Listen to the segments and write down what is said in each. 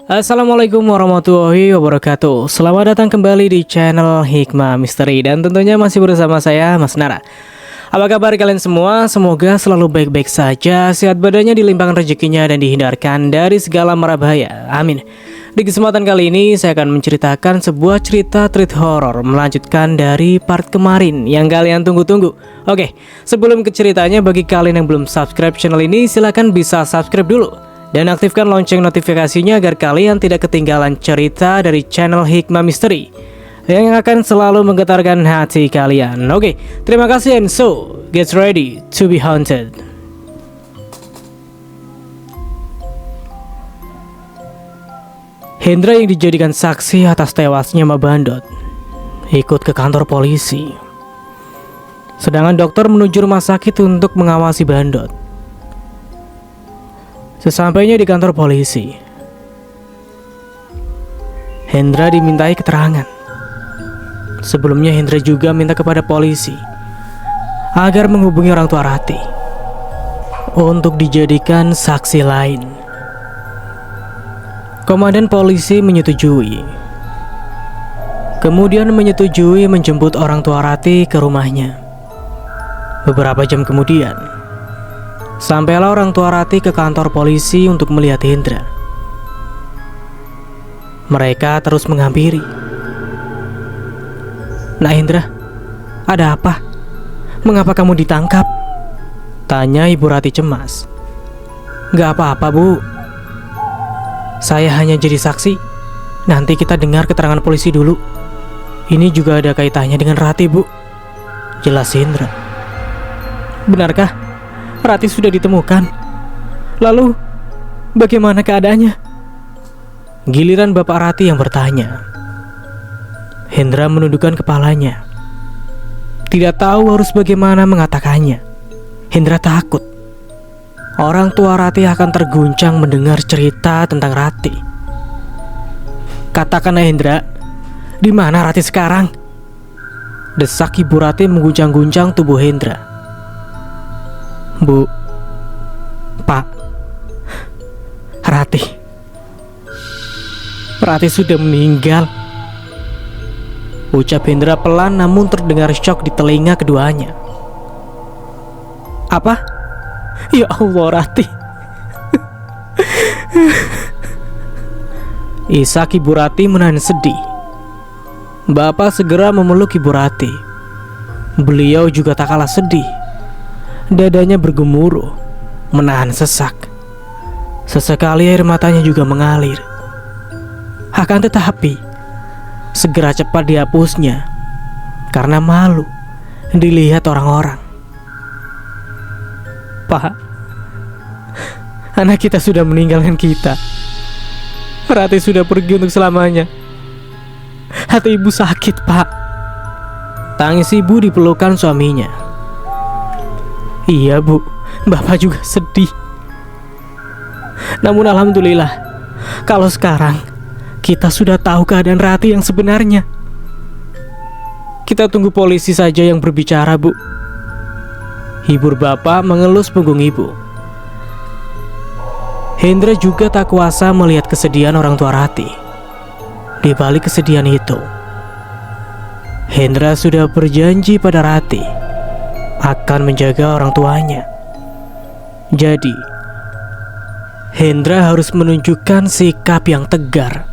Assalamualaikum warahmatullahi wabarakatuh. Selamat datang kembali di channel Hikmah Misteri. Dan tentunya masih bersama saya, Mas Nara. Apa kabar kalian semua? Semoga selalu baik-baik saja, sehat badannya, dilimpahkan rezekinya, dan dihindarkan dari segala mara bahaya. Amin. Di kesempatan kali ini saya akan menceritakan sebuah cerita treat horror, melanjutkan dari part kemarin yang kalian tunggu-tunggu. Oke, sebelum ke ceritanya, bagi kalian yang belum subscribe channel ini, silahkan bisa subscribe dulu dan aktifkan lonceng notifikasinya agar kalian tidak ketinggalan cerita dari channel Hikmah Misteri yang akan selalu menggetarkan hati kalian. Oke, terima kasih, and so get ready to be haunted. Hendra yang dijadikan saksi atas tewasnya Mak Bandot ikut ke kantor polisi, sedangkan dokter menuju rumah sakit untuk mengawasi Bandot. Sesampainya di kantor polisi, Hendra dimintai keterangan. Sebelumnya Hendra juga minta kepada polisi agar menghubungi orang tua Rati untuk dijadikan saksi lain. Komandan polisi menyetujui, kemudian menyetujui menjemput orang tua Rati ke rumahnya. Beberapa jam kemudian, sampailah orang tua Rati ke kantor polisi untuk melihat Hendra. Mereka terus menghampiri. "Nak Hendra, ada apa? Mengapa kamu ditangkap?" tanya Ibu Rati cemas. "Gak apa-apa, Bu. Saya hanya jadi saksi. Nanti kita dengar keterangan polisi dulu. Ini juga ada kaitannya dengan Rati, Bu," jelas Hendra. "Benarkah Rati sudah ditemukan? Lalu bagaimana keadaannya?" Giliran Bapak Rati yang bertanya. Hendra menundukkan kepalanya, tidak tahu harus bagaimana mengatakannya. Hendra takut orang tua Rati akan terguncang mendengar cerita tentang Rati. "Katakanlah Hendra, di mana Rati sekarang?" desak Ibu Rati mengguncang-guncang tubuh Hendra. "Bu, Pak, Rati sudah meninggal," ucap Hendra pelan namun terdengar syok di telinga keduanya. "Apa? Ya Allah, Rati!" isak Ibu Rati menahan sedih. Bapak segera memeluk Ibu Rati. Beliau juga tak kalah sedih. Dadanya bergemuruh, menahan sesak. Sesekali air matanya juga mengalir. Akan tetapi, segera cepat dihapusnya karena malu dilihat orang-orang. "Pak, anak kita sudah meninggalkan kita. Rati sudah pergi untuk selamanya. Hati ibu sakit, Pak," tangis ibu di pelukan suaminya. "Iya, Bu, Bapak juga sedih. Namun alhamdulillah, kalau sekarang kita sudah tahu keadaan Rati yang sebenarnya. Kita tunggu polisi saja yang berbicara, Bu," hibur Bapak mengelus punggung ibu. Hendra juga tak kuasa melihat kesedihan orang tua Rati. Di balik kesedihan itu, Hendra sudah berjanji pada Rati akan menjaga orang tuanya. Jadi, Hendra harus menunjukkan sikap yang tegar.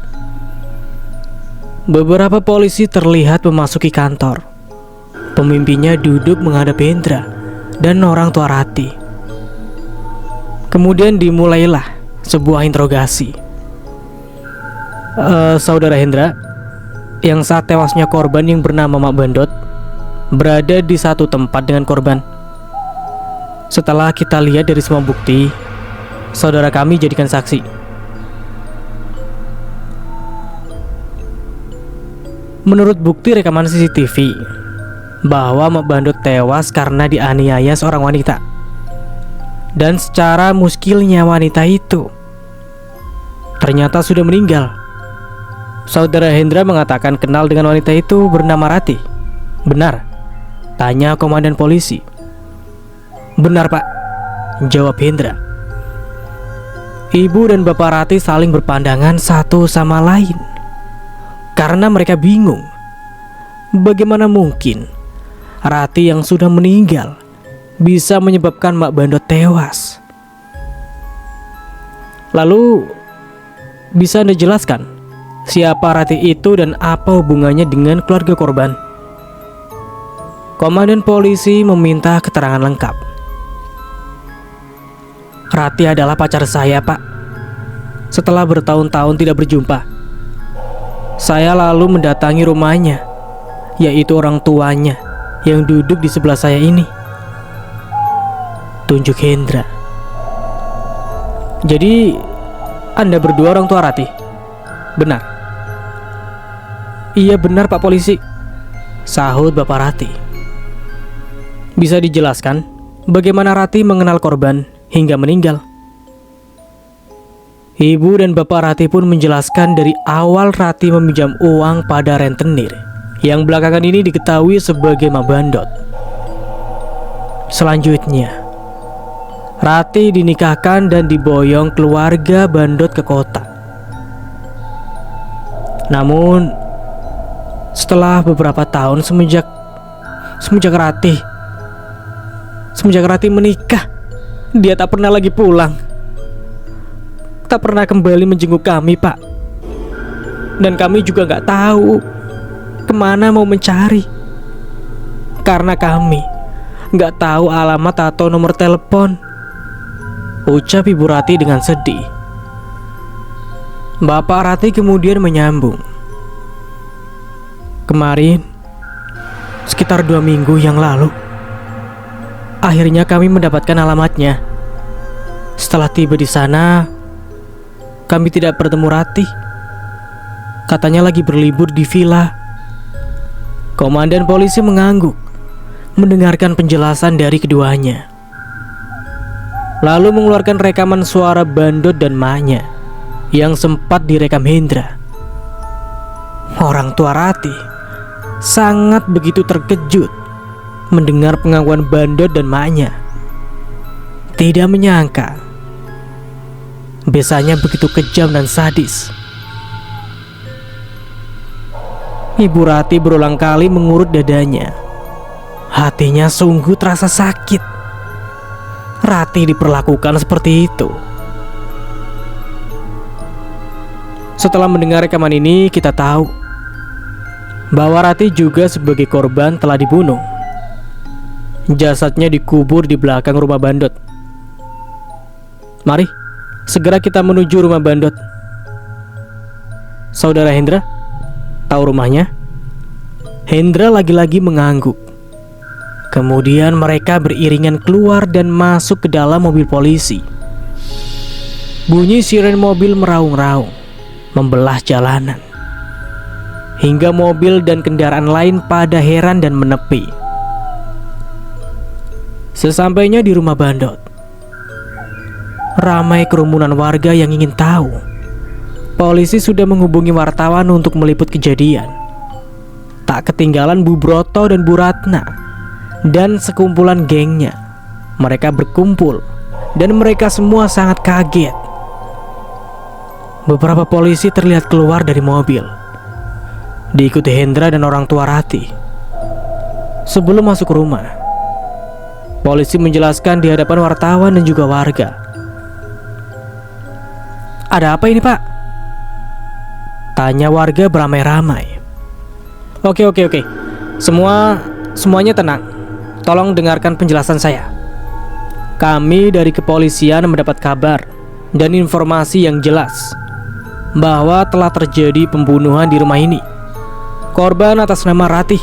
Beberapa polisi terlihat memasuki kantor. Pemimpinnya duduk menghadap Hendra dan orang tua Rati. Kemudian dimulailah sebuah interogasi. Saudara Hendra, yang saat tewasnya korban yang bernama Mak Bandot berada di satu tempat dengan korban. Setelah kita lihat dari semua bukti, saudara kami jadikan saksi. Menurut bukti rekaman CCTV, bahwa Mak Bandot tewas karena dianiaya seorang wanita. Dan secara muskilnya wanita itu ternyata sudah meninggal. Saudara Hendra mengatakan kenal dengan wanita itu bernama Rati. "Benar?" tanya komandan polisi. "Benar, Pak," jawab Hendra. Ibu dan Bapak Rati saling berpandangan satu sama lain karena mereka bingung. Bagaimana mungkin Rati yang sudah meninggal bisa menyebabkan Mak Bandot tewas? Lalu, bisa Anda jelaskan siapa Rati itu dan apa hubungannya dengan keluarga korban? Komandan polisi meminta keterangan lengkap. Rati adalah pacar saya, Pak. Setelah bertahun-tahun tidak berjumpa, saya lalu mendatangi rumahnya, yaitu orang tuanya yang duduk di sebelah saya ini. Tunjuk Hendra. Jadi, Anda berdua orang tua Rati? Benar. Iya benar Pak Polisi, sahut Bapak Rati. Bisa dijelaskan bagaimana Rati mengenal korban hingga meninggal? Ibu dan Bapak Rati pun menjelaskan dari awal Rati meminjam uang pada rentenir yang belakangan ini diketahui sebagai Mak Bandot. Selanjutnya, Rati dinikahkan dan diboyong keluarga Bandot ke kota. Namun, setelah beberapa tahun semenjak Rati menikah, dia tak pernah lagi pulang. Tak pernah kembali menjenguk kami, Pak. Dan kami juga gak tahu kemana mau mencari, karena kami gak tahu alamat atau nomor telepon, ucap Ibu Rati dengan sedih. Bapak Rati kemudian menyambung. Kemarin, sekitar 2 minggu yang lalu, akhirnya kami mendapatkan alamatnya. Setelah tiba di sana, kami tidak bertemu Rati. Katanya lagi berlibur di villa. Komandan polisi mengangguk mendengarkan penjelasan dari keduanya, lalu mengeluarkan rekaman suara Bandot dan Maknya yang sempat direkam Hendra. Orang tua Rati sangat begitu terkejut mendengar pengakuan Bandot dan Maknya. Tidak menyangka besannya begitu kejam dan sadis. Ibu Rati berulang kali mengurut dadanya. Hatinya sungguh terasa sakit. Rati diperlakukan seperti itu. Setelah mendengar rekaman ini, kita tahu bahwa Rati juga sebagai korban telah dibunuh. Jasadnya dikubur di belakang rumah Bandot. Mari, segera kita menuju rumah Bandot. Saudara Hendra, tahu rumahnya? Hendra lagi-lagi mengangguk. Kemudian mereka beriringan keluar dan masuk ke dalam mobil polisi. Bunyi siren mobil meraung-raung, membelah jalanan, hingga mobil dan kendaraan lain pada heran dan menepi. Sesampainya di rumah Bandot, ramai kerumunan warga yang ingin tahu. Polisi sudah menghubungi wartawan untuk meliput kejadian. Tak ketinggalan Bu Broto dan Bu Ratna dan sekumpulan gengnya. Mereka berkumpul dan mereka semua sangat kaget. Beberapa polisi terlihat keluar dari mobil, diikuti Hendra dan orang tua Rati. Sebelum masuk rumah, polisi menjelaskan di hadapan wartawan dan juga warga. Ada apa ini, Pak? Tanya warga beramai-ramai. Oke. Semuanya tenang. Tolong dengarkan penjelasan saya. Kami dari kepolisian mendapat kabar dan informasi yang jelas bahwa telah terjadi pembunuhan di rumah ini. Korban atas nama Ratih,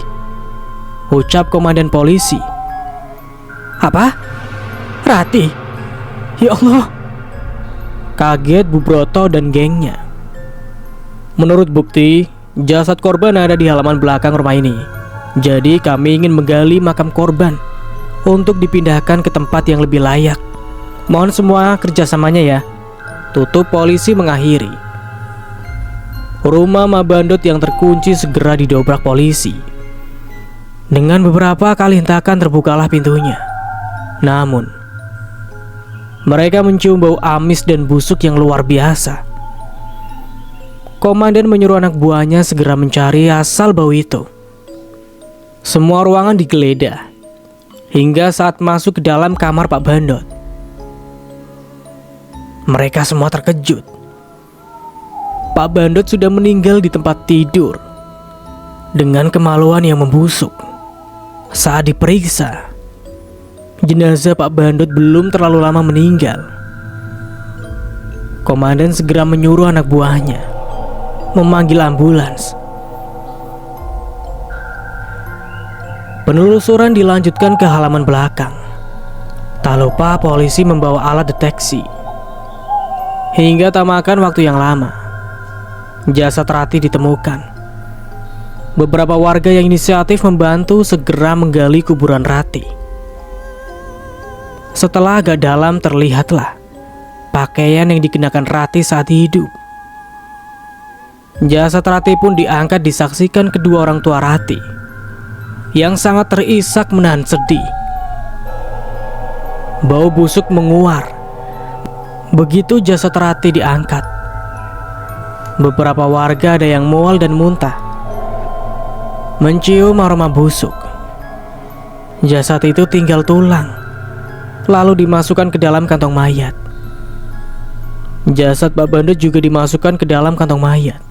ucap komandan polisi. Apa? Ratih? Ya Allah! Kaget Bu Broto dan gengnya. Menurut bukti, jasad korban ada di halaman belakang rumah ini. Jadi kami ingin menggali makam korban untuk dipindahkan ke tempat yang lebih layak. Mohon semua kerjasamanya ya, tutup polisi mengakhiri. Rumah Mak Bandot yang terkunci segera didobrak polisi. Dengan beberapa kali hentakan terbukalah pintunya. Namun, Mereka mencium bau amis dan busuk yang luar biasa. Komandan menyuruh anak buahnya segera mencari asal bau itu. Semua ruangan digeledah, hingga saat masuk ke dalam kamar Pak Bandot. Mereka semua terkejut. Pak Bandot sudah meninggal di tempat tidur dengan kemaluan yang membusuk. Saat diperiksa, jenazah Pak Bandot belum terlalu lama meninggal. Komandan segera menyuruh anak buahnya memanggil ambulans. Penelusuran dilanjutkan ke halaman belakang. Tak lupa polisi membawa alat deteksi. Hingga tak makan waktu yang lama, jasad Rati ditemukan. Beberapa warga yang inisiatif membantu segera menggali kuburan Rati. Setelah agak dalam terlihatlah pakaian yang dikenakan Rati saat hidup. Jasad Rati pun diangkat disaksikan kedua orang tua Rati yang sangat terisak menahan sedih. Bau busuk menguar begitu jasad Rati diangkat. Beberapa warga ada yang mual dan muntah, mencium aroma busuk. Jasad itu tinggal tulang, lalu dimasukkan ke dalam kantong mayat. Jasad Pak Bandot juga dimasukkan ke dalam kantong mayat.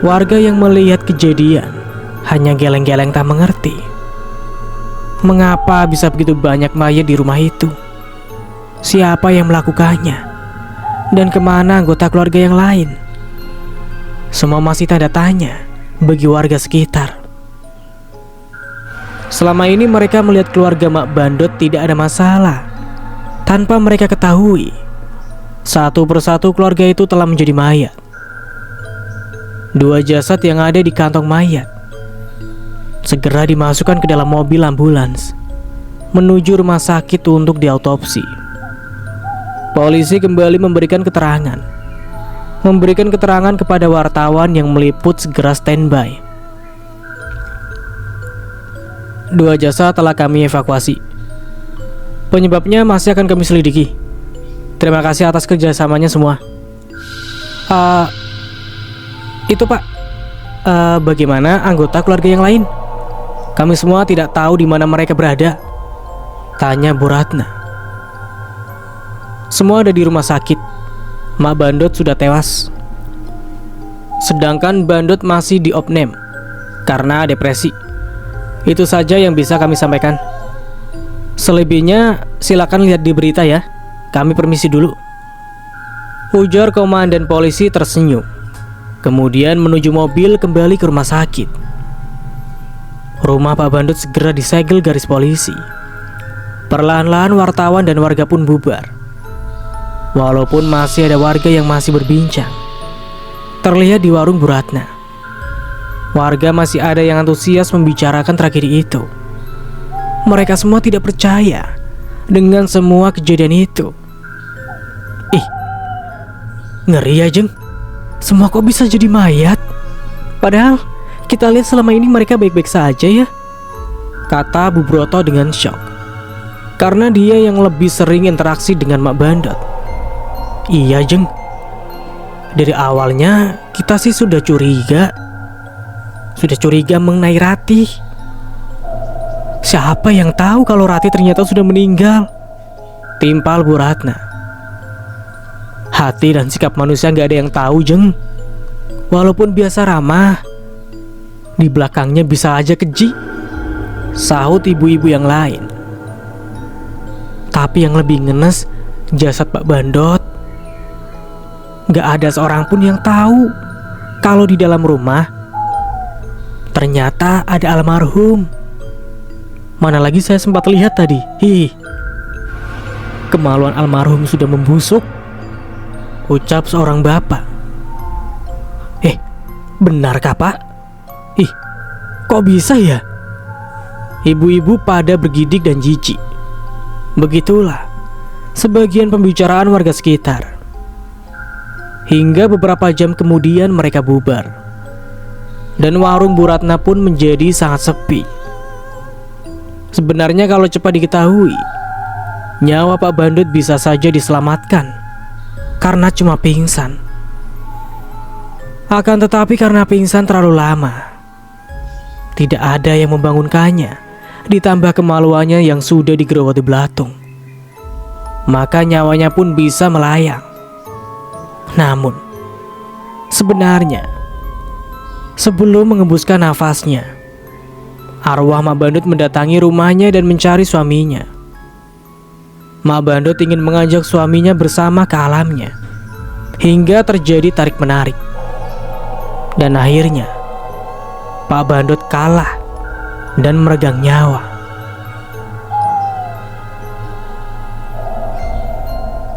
Warga yang melihat kejadian hanya geleng-geleng tak mengerti. Mengapa bisa begitu banyak mayat di rumah itu? Siapa yang melakukannya? Dan kemana anggota keluarga yang lain? Semua masih tanda tanya bagi warga sekitar. Selama ini mereka melihat keluarga Mak Bandot tidak ada masalah. Tanpa mereka ketahui, satu persatu keluarga itu telah menjadi mayat. Dua jasad yang ada di kantong mayat segera dimasukkan ke dalam mobil ambulans menuju rumah sakit untuk diautopsi. Polisi kembali memberikan keterangan kepada wartawan yang meliput segera standby. Dua jasad telah kami evakuasi. Penyebabnya masih akan kami selidiki. Terima kasih atas kerjasamanya semua. Itu Pak, bagaimana anggota keluarga yang lain? Kami semua tidak tahu di mana mereka berada, tanya Bu Ratna. Semua ada di rumah sakit. Mak Bandot sudah tewas, sedangkan Bandot masih di opname karena depresi. Itu saja yang bisa kami sampaikan. Selebihnya silakan lihat di berita ya. Kami permisi dulu, ujar komandan polisi tersenyum. Kemudian menuju mobil kembali ke rumah sakit. Rumah Pak Bandot segera disegel garis polisi. Perlahan-lahan wartawan dan warga pun bubar. Walaupun masih ada warga yang masih berbincang. Terlihat di warung Bu Ratna, warga masih ada yang antusias membicarakan tragedi itu. Mereka semua tidak percaya dengan semua kejadian itu. Ngeri ya Jeng, semua kok bisa jadi mayat? Padahal kita lihat selama ini mereka baik-baik saja ya, kata Bu Broto dengan shock. Karena dia yang lebih sering interaksi dengan Mak Bandot. Iya Jeng, dari awalnya kita sih sudah curiga mengenai Rati. Siapa yang tahu kalau Rati ternyata sudah meninggal? Timpal Bu Ratna. Hati dan sikap manusia gak ada yang tahu Jeng. Walaupun biasa ramah, di belakangnya bisa aja keji, sahut ibu-ibu yang lain. Tapi yang lebih ngenes, jasad Pak Bandot. Gak ada seorang pun yang tahu kalau di dalam rumah ternyata ada almarhum. Mana lagi saya sempat lihat tadi. Kemaluan almarhum sudah membusuk, ucap seorang bapak. Benarkah Pak? Kok bisa ya? Ibu-ibu pada bergidik dan jijik. Begitulah sebagian pembicaraan warga sekitar. Hingga beberapa jam kemudian mereka bubar. Dan warung Bu Ratna pun menjadi sangat sepi. Sebenarnya kalau cepat diketahui, nyawa Pak Bandut bisa saja diselamatkan karena cuma pingsan. Akan tetapi karena pingsan terlalu lama, tidak ada yang membangunkannya, ditambah kemaluannya yang sudah digerogoti belatung, maka nyawanya pun bisa melayang. Namun, sebenarnya, sebelum mengembuskan nafasnya, arwah Mak Bandut mendatangi rumahnya dan mencari suaminya. Mak Bandut ingin mengajak suaminya bersama ke alamnya, hingga terjadi tarik-menarik. Dan akhirnya, Pak Bandut kalah dan meregang nyawa.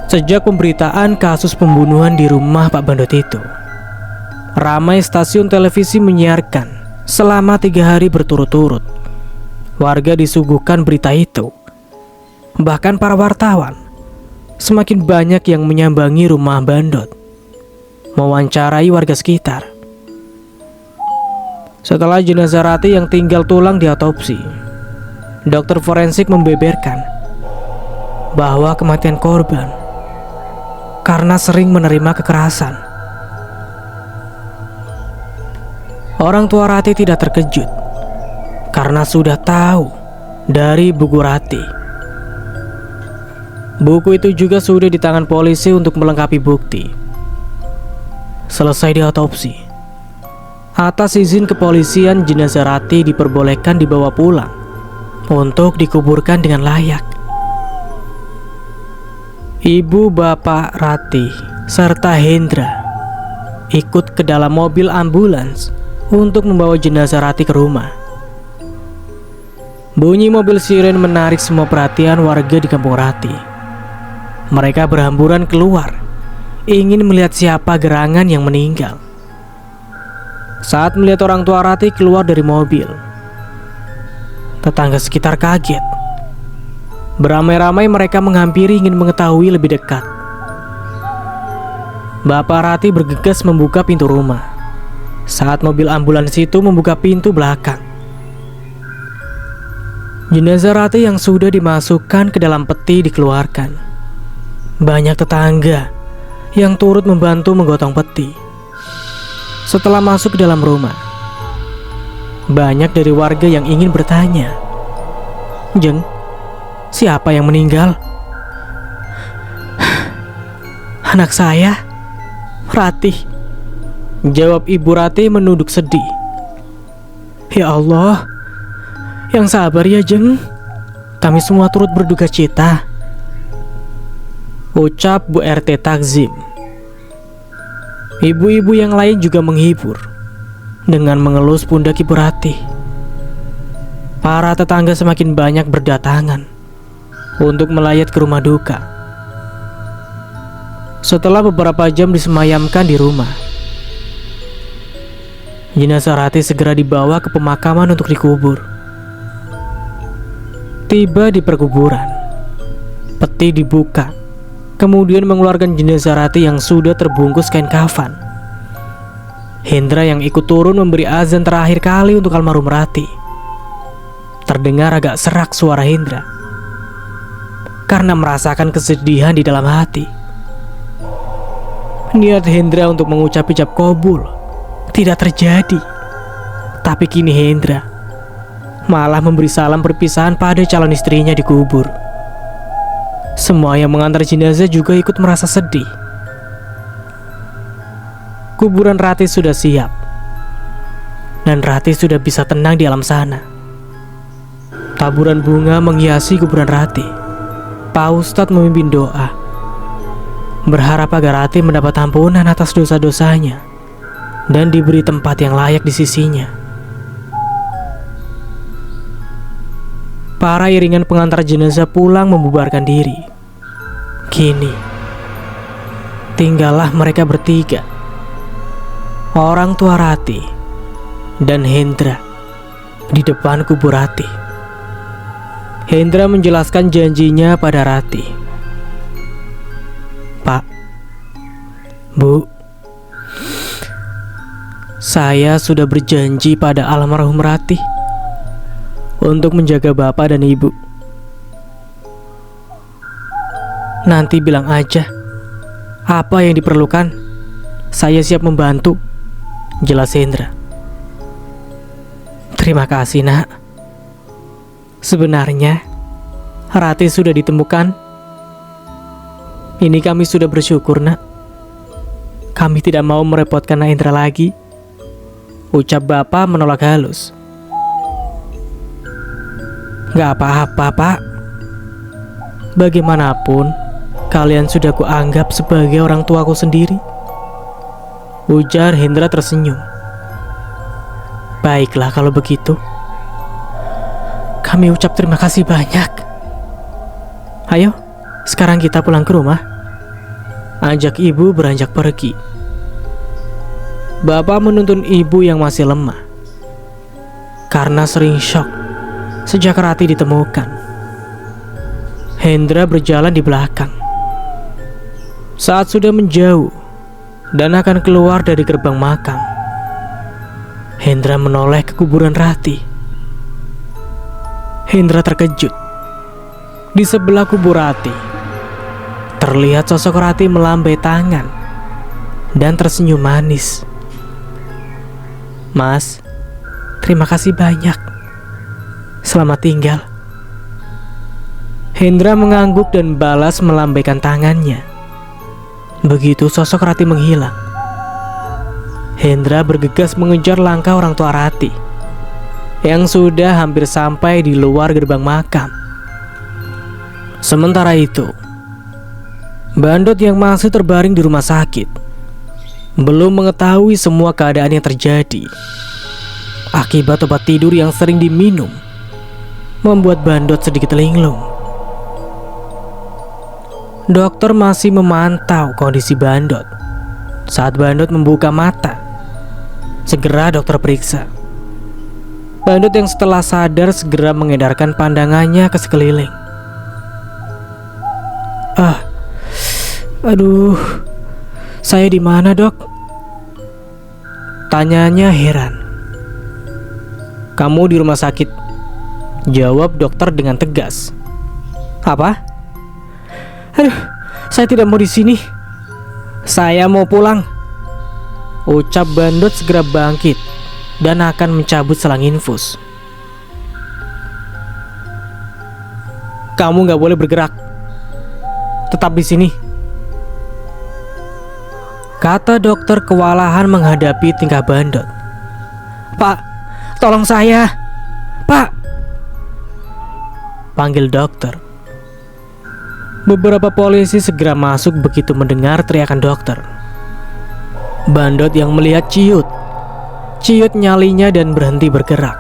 Sejak pemberitaan kasus pembunuhan di rumah Pak Bandut itu, ramai stasiun televisi menyiarkan selama 3 hari berturut-turut. Warga disuguhkan berita itu. Bahkan para wartawan semakin banyak yang menyambangi rumah Bandut, mewawancarai warga sekitar. Setelah jenazah Ratih yang tinggal tulang diotopsi, dokter forensik membeberkan bahwa kematian korban karena sering menerima kekerasan. Orang tua Ratih tidak terkejut karena sudah tahu dari buku Ratih. Buku itu juga sudah di tangan polisi untuk melengkapi bukti. Selesai diotopsi, atas izin kepolisian, jenazah Ratih diperbolehkan dibawa pulang untuk dikuburkan dengan layak. Ibu bapak Ratih serta Hendra ikut ke dalam mobil ambulans untuk membawa jenazah Ratih ke rumah. Bunyi mobil siren menarik semua perhatian warga di kampung Ratih. Mereka berhamburan keluar, ingin melihat siapa gerangan yang meninggal. Saat melihat orang tua Ratih keluar dari mobil, tetangga sekitar kaget. Beramai-ramai mereka menghampiri ingin mengetahui lebih dekat. Bapak Ratih bergegas membuka pintu rumah saat mobil ambulans itu membuka pintu belakang. Jenazah Ratih yang sudah dimasukkan ke dalam peti dikeluarkan. Banyak tetangga yang turut membantu menggotong peti. Setelah masuk ke dalam rumah, banyak dari warga yang ingin bertanya, "Jeng, siapa yang meninggal?" "Anak saya, Ratih," jawab ibu Ratih menunduk sedih. "Ya Allah, yang sabar ya Jeng, kami semua turut berduka cita," ucap Bu RT Takzim. Ibu-ibu yang lain juga menghibur dengan mengelus pundak ibu Ratih. Para tetangga semakin banyak berdatangan untuk melayat ke rumah duka. Setelah beberapa jam disemayamkan di rumah, jenazah Ratih segera dibawa ke pemakaman untuk dikubur. Tiba di perkuburan, peti dibuka, kemudian mengeluarkan jenazah Ratih yang sudah terbungkus kain kafan. Hendra yang ikut turun memberi azan terakhir kali untuk almarhum Ratih. Terdengar agak serak suara Hendra karena merasakan kesedihan di dalam hati. Niat Hendra untuk mengucap ijab kabul tidak terjadi. Tapi kini Hendra malah memberi salam perpisahan pada calon istrinya di kubur. Semua yang mengantar jenazah juga ikut merasa sedih. Kuburan Ratih sudah siap, dan Ratih sudah bisa tenang di alam sana. Taburan bunga menghiasi kuburan Ratih. Pak Ustadz memimpin doa, berharap agar Ratih mendapat ampunan atas dosa-dosanya dan diberi tempat yang layak di sisinya. Para iringan pengantar jenazah pulang membubarkan diri. Kini tinggallah mereka bertiga, orang tua Ratih dan Hendra, di depan kubur Ratih. Hendra menjelaskan janjinya pada Ratih. "Pak, Bu, saya sudah berjanji pada almarhum Ratih untuk menjaga Bapak dan Ibu. Nanti bilang aja apa yang diperlukan. Saya siap membantu, jelas Hendra. Terima kasih, Nak. Sebenarnya Rati sudah ditemukan. Ini kami sudah bersyukur, Nak. Kami tidak mau merepotkan Nak Hendra lagi, ucap Bapak menolak halus. Gak apa-apa, Pak. Bagaimanapun, kalian sudah kuanggap sebagai orang tuaku sendiri, ujar Hendra tersenyum. Baiklah kalau begitu. Kami ucap terima kasih banyak. Ayo, sekarang kita pulang ke rumah, ajak ibu beranjak pergi. Bapak menuntun ibu yang masih lemah karena sering syok sejak Rati ditemukan. Hendra berjalan di belakang. Saat sudah menjauh dan akan keluar dari gerbang makam, Hendra menoleh ke kuburan Rati. Hendra terkejut. Di sebelah kubur Rati terlihat sosok Rati melambai tangan dan tersenyum manis. Mas, terima kasih banyak. Selamat tinggal. Hendra mengangguk dan balas melambaikan tangannya. Begitu sosok Rati menghilang, Hendra bergegas mengejar langkah orang tua Rati yang sudah hampir sampai di luar gerbang makam. Sementara itu, Bandot yang masih terbaring di rumah sakit belum mengetahui semua keadaan yang terjadi. Akibat obat tidur yang sering diminum membuat Bandot sedikit linglung. Dokter masih memantau kondisi Bandot. Saat Bandot membuka mata, segera dokter periksa. Bandot yang setelah sadar segera mengedarkan pandangannya ke sekeliling. Aduh, saya di mana, Dok? Tanyanya heran. Kamu di rumah sakit, jawab dokter dengan tegas. Apa? Aduh, saya tidak mau di sini. Saya mau pulang, ucap Bandot segera bangkit dan akan mencabut selang infus. Kamu gak boleh bergerak. Tetap di sini, kata dokter kewalahan menghadapi tingkah Bandot. Pak, tolong saya, Pak, panggil dokter. Beberapa polisi segera masuk begitu mendengar teriakan dokter. Bandot yang melihat ciut nyalinya dan berhenti bergerak.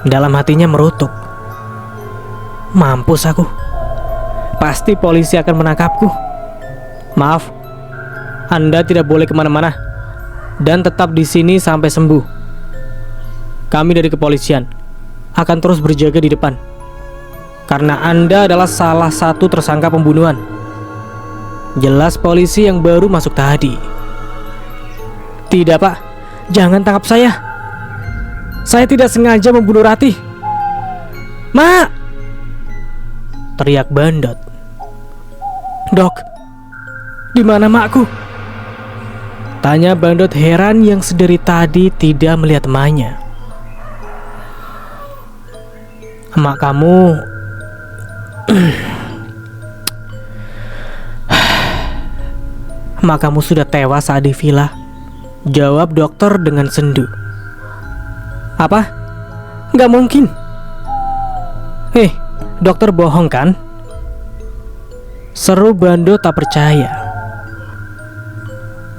Dalam hatinya merutuk. Mampus aku. Pasti polisi akan menangkapku. Maaf, Anda tidak boleh kemana-mana dan tetap di sini sampai sembuh. Kami dari kepolisian akan terus berjaga di depan karena Anda adalah salah satu tersangka pembunuhan, jelas polisi yang baru masuk tadi. Tidak, Pak, jangan tangkap saya. Saya tidak sengaja membunuh Rati. Mak! Teriak Bandot. Dok, di mana makku? Tanya Bandot heran yang sedari tadi tidak melihat emaknya. Emak kamu emak kamu sudah tewas saat di villa, jawab dokter dengan sendu. Apa? Gak mungkin. Dokter bohong kan? Seru Bandot tak percaya.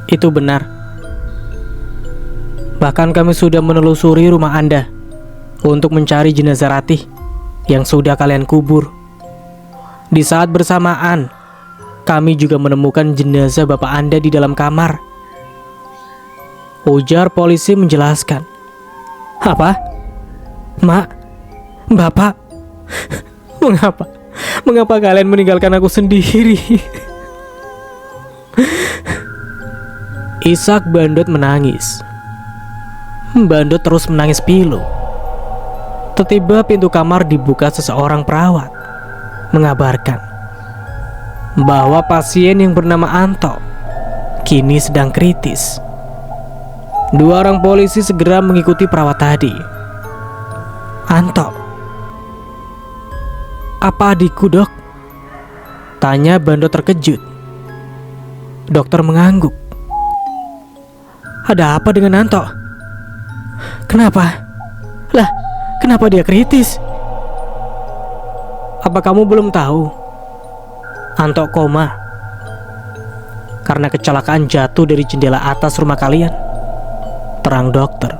Itu benar. Bahkan kami sudah menelusuri rumah Anda untuk mencari jenazah Ratih yang sudah kalian kubur. Di saat bersamaan, kami juga menemukan jenazah bapak Anda di dalam kamar, ujar polisi menjelaskan. Apa? Mak? Bapak? Mengapa kalian meninggalkan aku sendiri? Isak Bandot menangis. Bandot terus menangis pilu. Tiba-tiba pintu kamar dibuka seseorang perawat, mengabarkan bahwa pasien yang bernama Anto kini sedang kritis. Dua orang polisi segera mengikuti perawat tadi. "Anto, apa adikku, Dok?" tanya Bandot terkejut. Dokter mengangguk. "Ada apa dengan Anto? Kenapa? Lah, kenapa dia kritis? Apa kamu belum tahu? Anto koma karena kecelakaan jatuh dari jendela atas rumah kalian," terang dokter.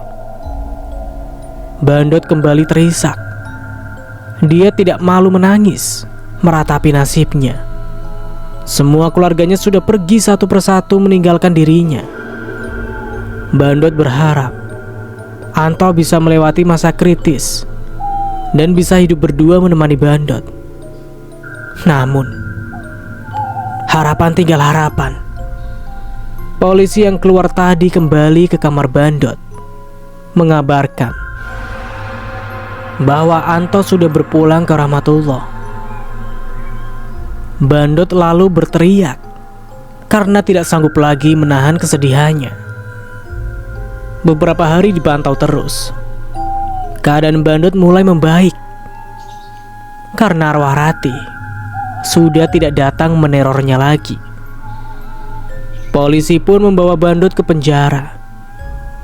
Bandot kembali terisak. Dia tidak malu menangis meratapi nasibnya. Semua keluarganya sudah pergi satu persatu meninggalkan dirinya. Bandot berharap Anto bisa melewati masa kritis dan bisa hidup berdua menemani Bandot. Namun, harapan tinggal harapan. Polisi yang keluar tadi kembali ke kamar Bandot, mengabarkan bahwa Anto sudah berpulang ke rahmatullah. Bandot lalu berteriak karena tidak sanggup lagi menahan kesedihannya. Beberapa hari dipantau terus. Keadaan Bandot mulai membaik karena arwah Rati sudah tidak datang menerornya lagi. Polisi pun membawa Bandot ke penjara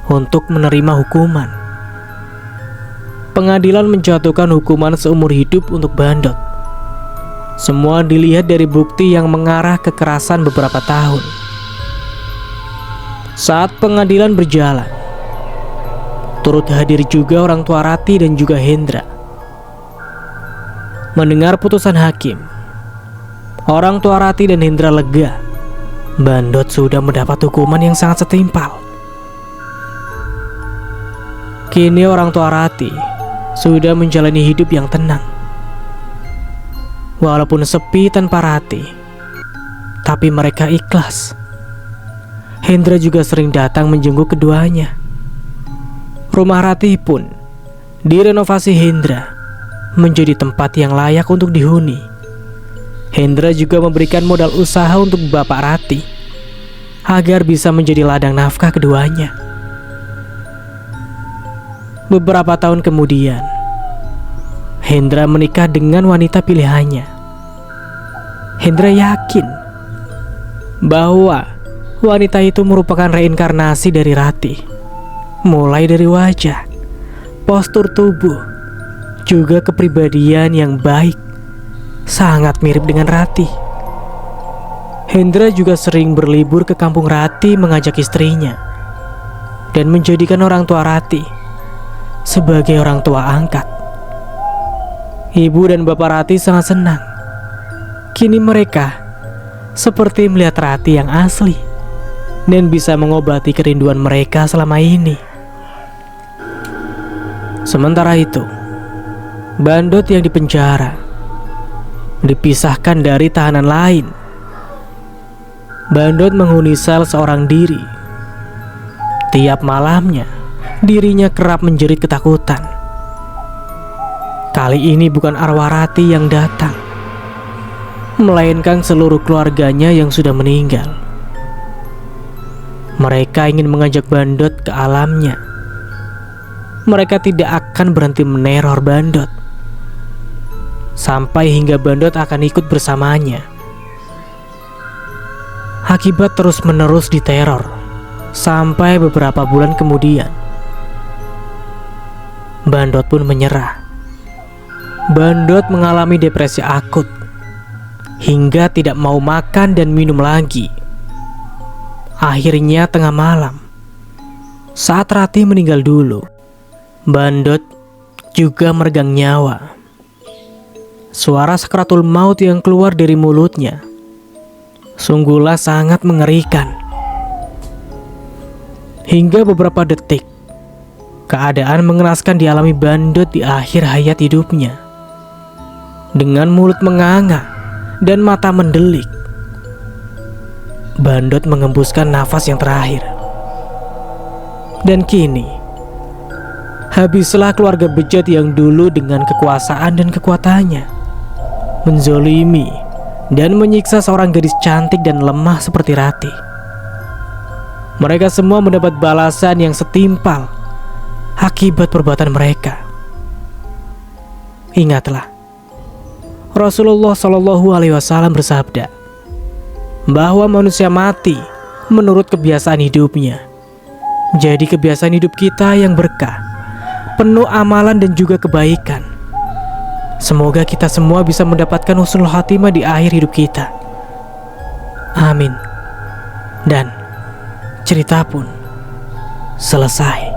untuk menerima hukuman. Pengadilan menjatuhkan hukuman seumur hidup untuk Bandot. Semua dilihat dari bukti yang mengarah kekerasan beberapa tahun. Saat pengadilan berjalan, turut hadir juga orang tua Rati dan juga Hendra. Mendengar putusan hakim, orang tua Rati dan Hendra lega. Bandot sudah mendapat hukuman yang sangat setimpal. Kini orang tua Rati sudah menjalani hidup yang tenang. Walaupun sepi tanpa Rati, tapi mereka ikhlas. Hendra juga sering datang menjenguk keduanya. Rumah Rati pun direnovasi Hendra menjadi tempat yang layak untuk dihuni. Hendra juga memberikan modal usaha untuk bapak Rati agar bisa menjadi ladang nafkah keduanya. Beberapa tahun kemudian, Hendra menikah dengan wanita pilihannya. Hendra yakin bahwa wanita itu merupakan reinkarnasi dari Rati. Mulai dari wajah, postur tubuh, juga kepribadian yang baik, sangat mirip dengan Rati. Hendra juga sering berlibur ke kampung Rati mengajak istrinya dan menjadikan orang tua Rati sebagai orang tua angkat. Ibu dan bapak Rati sangat senang. Kini mereka seperti melihat Rati yang asli dan bisa mengobati kerinduan mereka selama ini. Sementara itu, Bandot yang dipenjara dipisahkan dari tahanan lain. Bandot menghuni sel seorang diri. Tiap malamnya, dirinya kerap menjerit ketakutan. Kali ini bukan arwah Rati yang datang, melainkan seluruh keluarganya yang sudah meninggal. Mereka ingin mengajak Bandot ke alamnya. Mereka tidak akan berhenti meneror Bandot sampai hingga Bandot akan ikut bersamanya. Akibat terus-menerus diteror sampai beberapa bulan kemudian, Bandot pun menyerah. Bandot mengalami depresi akut hingga tidak mau makan dan minum lagi. Akhirnya tengah malam, saat Rati meninggal dulu, Bandot juga meregang nyawa. Suara sakratul maut yang keluar dari mulutnya sungguhlah sangat mengerikan. Hingga beberapa detik, keadaan mengenaskan dialami Bandot di akhir hayat hidupnya. Dengan mulut menganga dan mata mendelik, Bandot mengembuskan nafas yang terakhir. Dan kini, habislah keluarga bejat yang dulu dengan kekuasaan dan kekuatannya menzolimi dan menyiksa seorang gadis cantik dan lemah seperti Ratih. Mereka semua mendapat balasan yang setimpal akibat perbuatan mereka. Ingatlah, Rasulullah Shallallahu Alaihi Wasallam bersabda bahwa manusia mati menurut kebiasaan hidupnya. Jadi kebiasaan hidup kita yang berkah, penuh amalan dan juga kebaikan. Semoga kita semua bisa mendapatkan husnul khatimah di akhir hidup kita. Amin. Dan cerita pun selesai.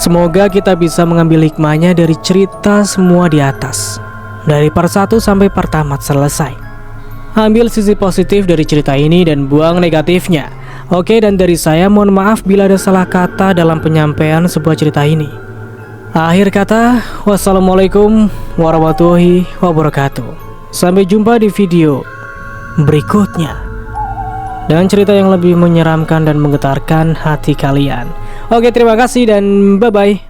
Semoga kita bisa mengambil hikmahnya dari cerita semua di atas, dari part 1 sampai part tamat selesai. Ambil sisi positif dari cerita ini dan buang negatifnya. Oke, dan dari saya mohon maaf bila ada salah kata dalam penyampaian sebuah cerita ini. Akhir kata, wassalamualaikum warahmatullahi wabarakatuh. Sampai jumpa di video berikutnya dengan cerita yang lebih menyeramkan dan menggetarkan hati kalian. Oke, terima kasih dan bye-bye.